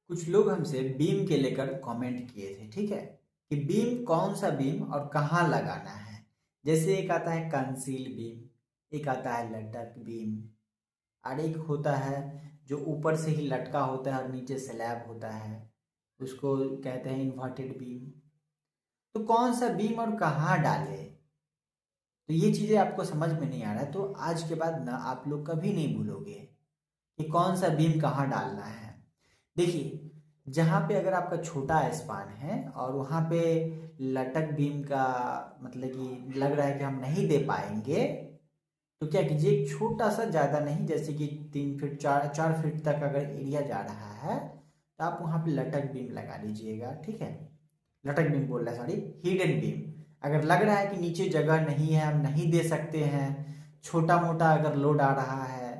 कुछ लोग हमसे बीम के लेकर कमेंट किए थे, ठीक है, कि बीम कौन सा बीम और कहाँ लगाना है। जैसे एक आता है कंसील बीम, एक आता है लटक बीम, और एक होता है जो ऊपर से ही लटका होता है और नीचे स्लैब होता है, उसको कहते हैं इन्वर्टेड बीम। तो कौन सा बीम और कहाँ डाले, तो ये चीज़ें आपको समझ में नहीं आ रहा है, तो आज के बाद ना आप लोग कभी नहीं भूलोगे कि कौन सा बीम कहाँ डालना है। देखिए, जहाँ पे अगर आपका छोटा स्पान है और वहाँ पे लटक बीम का मतलब कि लग रहा है कि हम नहीं दे पाएंगे, तो क्या कीजिए, एक छोटा सा, ज़्यादा नहीं, जैसे कि 3 फीट 4 फीट तक अगर एरिया जा रहा है तो आप वहाँ पे लटक बीम लगा लीजिएगा, ठीक है। लटक बीम बोल रहा है, सॉरी, हिडन बीम। अगर लग रहा है कि नीचे जगह नहीं है, हम नहीं दे सकते हैं, छोटा मोटा अगर लोड आ रहा है,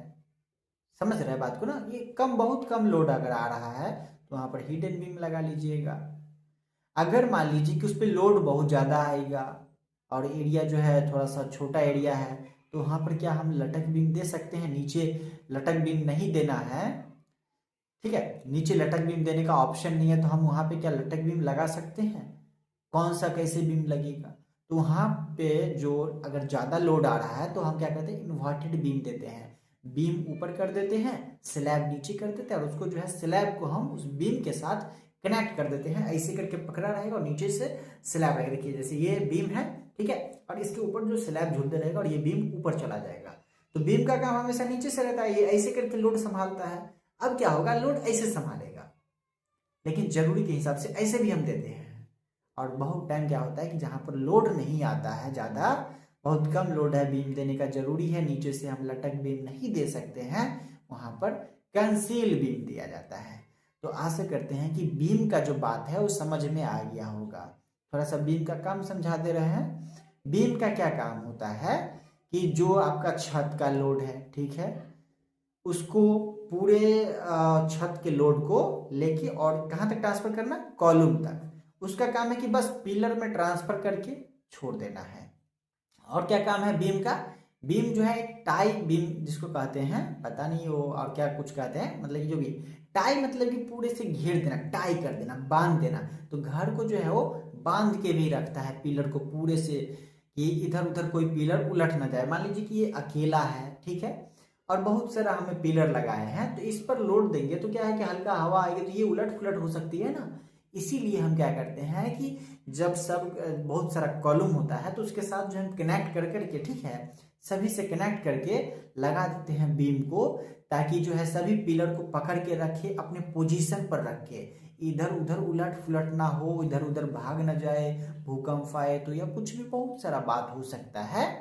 समझ रहे हैं बात को ना, ये कम, बहुत कम लोड अगर आ रहा है तो वहाँ पर हिडन बीम लगा लीजिएगा। अगर मान लीजिए कि उस पर लोड बहुत ज़्यादा आएगा और एरिया जो है थोड़ा सा छोटा एरिया है, तो वहाँ पर क्या हम लटक बीम दे सकते हैं? नीचे लटक बीम नहीं देना है, ठीक है, नीचे लटक बीम देने का ऑप्शन नहीं है, तो हम वहाँ पे क्या लटक बीम लगा सकते हैं? कौन सा कैसे बीम लगेगा? तो वहाँ पे जो अगर ज़्यादा लोड आ रहा है तो हम क्या करते हैं, इन्वर्टेड बीम देते हैं। बीम ऊपर कर देते हैं, स्लैब नीचे कर देते हैं, और उसको जो है स्लैब को हम उस बीम के साथ कनेक्ट कर देते हैं। ऐसे करके पकड़ा रहेगा और नीचे से स्लैब रहेगा। देखिए, जैसे ये बीम है, ठीक है, और इसके ऊपर जो स्लैब झूलते रहेगा और ये बीम ऊपर चला जाएगा। तो बीम का काम हमेशा नीचे से रहता है, ये ऐसे करके लोड संभालता है। अब क्या होगा, लोड ऐसे संभालेगा, लेकिन जरूरी के हिसाब से ऐसे भी हम देते हैं। और बहुत टाइम क्या होता है कि जहाँ पर लोड नहीं आता है ज़्यादा, बहुत कम लोड है, बीम देने का जरूरी है, नीचे से हम लटक बीम नहीं दे सकते हैं, वहाँ पर कंसील बीम दिया जाता है। तो आशा करते हैं कि बीम का जो बात है वो समझ में आ गया होगा। थोड़ा सा बीम का काम समझा दे रहे हैं। बीम का क्या काम होता है कि जो आपका छत का लोड है, ठीक है, उसको पूरे छत के लोड को लेके और कहाँ तक ट्रांसफर करना, कॉलम तक। उसका काम है कि बस पिलर में ट्रांसफर करके छोड़ देना है। और क्या काम है बीम का? बीम जो है एक टाई बीम जिसको कहते हैं, पता नहीं वो और क्या कुछ कहते हैं, मतलब कि जो भी टाई मतलब कि पूरे से घेर देना, टाई कर देना, बांध देना। तो घर को जो है वो बांध के भी रखता है, पिलर को पूरे से, कि इधर उधर कोई पिलर उलट ना जाए। मान लीजिए कि ये अकेला है, ठीक है, और बहुत सारा हमें पिलर लगाए हैं, तो इस पर लोड देंगे तो क्या है कि हल्का हवा आएगी तो ये उलट पुलट हो सकती है ना। इसीलिए हम क्या करते हैं कि जब सब बहुत सारा कॉलम होता है तो उसके साथ जो हम कनेक्ट कर करके, ठीक है, सभी से कनेक्ट करके लगा देते हैं बीम को, ताकि जो है सभी पिलर को पकड़ के रखे, अपने पोजीशन पर रखे, इधर उधर उलट पुलट ना हो, इधर उधर भाग ना जाए, भूकंप आए तो, या कुछ भी बहुत सारा बात हो सकता है।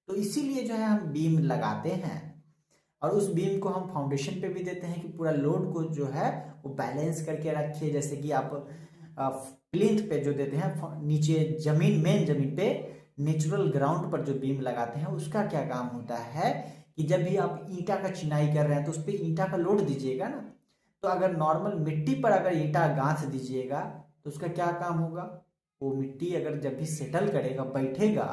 तो इसीलिए जो है हम बीम लगाते हैं। और उस बीम को हम फाउंडेशन पे भी देते हैं कि पूरा लोड को जो है वो बैलेंस करके रखिए। जैसे कि आप प्लिंथ पे जो देते हैं, नीचे जमीन, मेन जमीन पे, नेचुरल ग्राउंड पर जो बीम लगाते हैं, उसका क्या काम होता है कि जब भी आप ईंटा का चिनाई कर रहे हैं तो उस पर ईंटा का लोड दीजिएगा ना, तो अगर नॉर्मल मिट्टी पर अगर ईंटा गांथ दीजिएगा तो उसका क्या काम होगा, वो मिट्टी अगर जब भी सेटल करेगा, बैठेगा,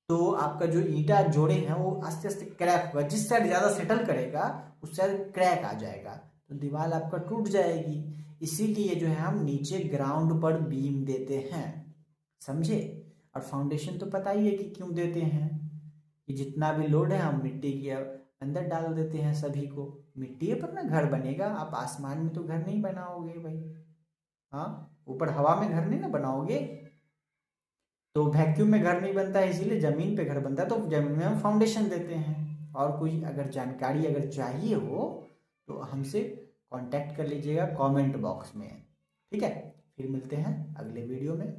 तो आपका जो ईंटा जोड़े हैं वो आस्ते आस्ते क्रैक होगा। जिस साइड ज़्यादा सेटल करेगा उस साइड क्रैक आ जाएगा, तो दीवार आपका टूट जाएगी। इसीलिए जो है हम नीचे ग्राउंड पर बीम देते हैं, समझे। और फाउंडेशन तो पता ही है कि क्यों देते हैं, कि जितना भी लोड है हम मिट्टी के अंदर डाल देते हैं सभी को। मिट्टी पर ना घर बनेगा, आप आसमान में तो घर नहीं बनाओगे भाई, हाँ, ऊपर हवा में घर नहीं ना बनाओगे। तो वैक्यूम में घर नहीं बनता है, इसीलिए जमीन पे घर बनता है, तो जमीन में हम फाउंडेशन देते हैं। और कोई अगर जानकारी अगर चाहिए हो तो हमसे कांटेक्ट कर लीजिएगा कमेंट बॉक्स में, ठीक है। फिर मिलते हैं अगले वीडियो में।